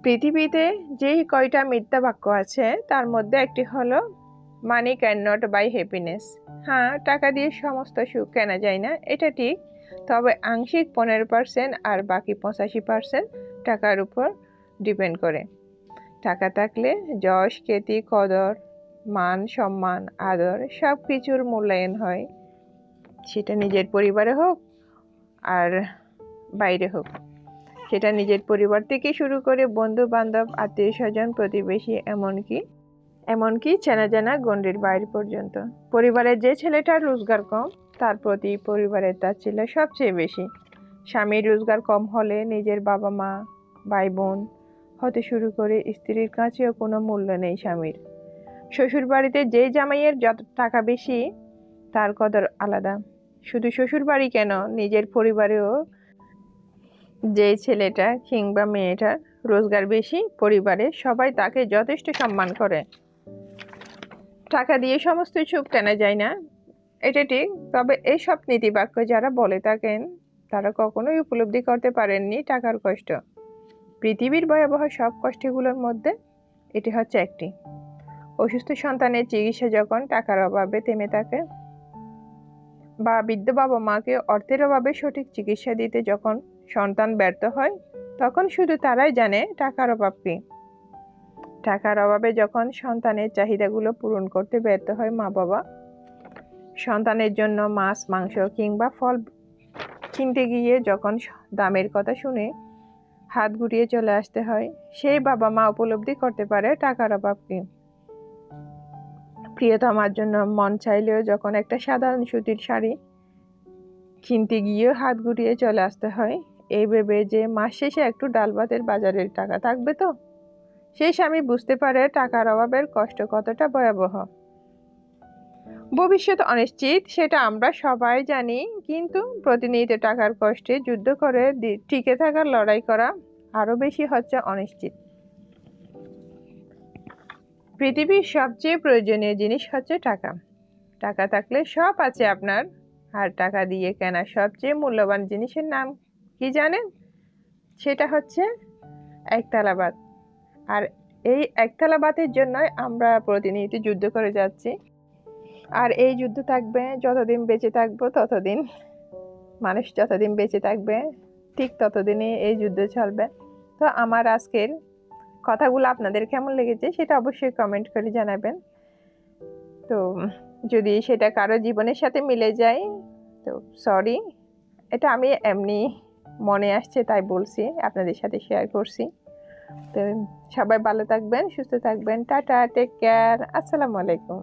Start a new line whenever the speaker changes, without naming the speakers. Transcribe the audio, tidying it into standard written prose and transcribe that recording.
পৃথিবীতে যেই কয়টা মিথ্যা বাক্য আছে তার মধ্যে একটি হলো money can not by happiness. হ্যাঁ, টাকা দিয়ে সমস্ত সুখ কেনা যায় না, এটা ঠিক। তবে আংশিক 15% আর বাকি 85% টাকার উপর ডিপেন্ড করে। টাকা থাকলে যশ, খ্যাতি, কদর, মান, সম্মান, আদর সব কিছুর মূল্যায়ন হয়, সেটা নিজের পরিবারে হোক আর বাইরে হোক। সেটা নিজের পরিবার থেকে শুরু করে বন্ধু বান্ধব, আত্মীয় স্বজন, প্রতিবেশী, এমনকি চেনা জানা গণ্ডির বাইরে পর্যন্ত। পরিবারের যে ছেলেটার রোজগার কম তার প্রতি পরিবারের তাচ্ছিল্য সবচেয়ে বেশি। স্বামীর রোজগার কম হলে নিজের বাবা মা, ভাই বোন হতে শুরু করে স্ত্রীর কাছেও কোনো মূল্য নেই স্বামীর। শ্বশুর বাড়িতে যে জামাইয়ের যত টাকা বেশি তার কদর আলাদা। শুধু শ্বশুর বাড়ি কেন, নিজের পরিবারেও যে ছেলেটা কিংবা মেয়েটার রোজগার বেশি, পরিবারে সবাই তাকে যথেষ্ট সম্মান করে। টাকা দিয়ে সমস্ত সুখ কেনা যায় না, এটা ঠিক। তবে এইসব নীতিবাক্য যারা বলে থাকেন তারা কখনোই উপলব্ধি করতে পারেননি টাকার কষ্ট। পৃথিবীর ভয়াবহ সব কষ্টগুলোর মধ্যে এটি হচ্ছে একটি। অসুস্থ সন্তানের চিকিৎসা যখন টাকার অভাবে থেমে থাকে, বা বৃদ্ধ বাবা মাকে অর্থের অভাবে সঠিক চিকিৎসা দিতে যখন সন্তান ব্যর্থ হয়, তখন শুধু তারাই জানে টাকার অভাব কি। টাকার অভাবে যখন সন্তানের চাহিদাগুলো পূরণ করতে ব্যর্থ হয় মা বাবা, সন্তানের জন্য মাছ, মাংস কিংবা ফল কিনতে গিয়ে যখন দামের কথা শুনে হাত গুটিয়ে চলে আসতে হয়, সেই বাবা মা উপলব্ধি করতে পারে টাকার অভাব কি। প্রিয়তমার জন্য মন চাইলেও যখন একটা সাধারণ সুতির শাড়ি কিনতে গিয়েও হাত গুটিয়ে চলে আসতে হয়, এই ভেবে যে মাস শেষে একটু ডাল ভাতের বাজারের টাকা থাকবে তো, সেই স্বামী বুঝতে পারে টাকার অভাবের কষ্ট কতটা ভয়াবহ। ভবিষ্যৎ অনিশ্চিত, সেটা আমরা সবাই জানি, কিন্তু প্রতিনিয়ত টাকার কষ্টে যুদ্ধ করে টিকে থাকার লড়াই করা আরো বেশি হচ্ছে অনিশ্চিত। পৃথিবীর সবচেয়ে প্রয়োজনীয় জিনিস হচ্ছে টাকা। টাকা থাকলে সব আছে আপনার। আর টাকা দিয়ে কেনা সবচেয়ে মূল্যবান জিনিসের নাম কি জানেন? সেটা হচ্ছে একতলা ভাত। আর এই একতলা ভাতের জন্যই আমরা প্রতিনিয়ত যুদ্ধ করে যাচ্ছি। আর এই যুদ্ধ থাকবে যতদিন বেঁচে থাকবো, ততদিন মানুষ যতদিন বেঁচে থাকবে ঠিক ততদিনই এই যুদ্ধ চলবে। তো আমার আজকের কথাগুলো আপনাদের কেমন লেগেছে সেটা অবশ্যই কমেন্ট করে জানাবেন। তো যদি সেটা কারো জীবনের সাথে মিলে যায় তো সরি, এটা আমি এমনি মনে আসছে তাই বলছি, আপনাদের সাথে শেয়ার করছি। তো সবাই ভালো থাকবেন, সুস্থ থাকবেন। টাটা, টেক কেয়ার, আসসালামু আলাইকুম।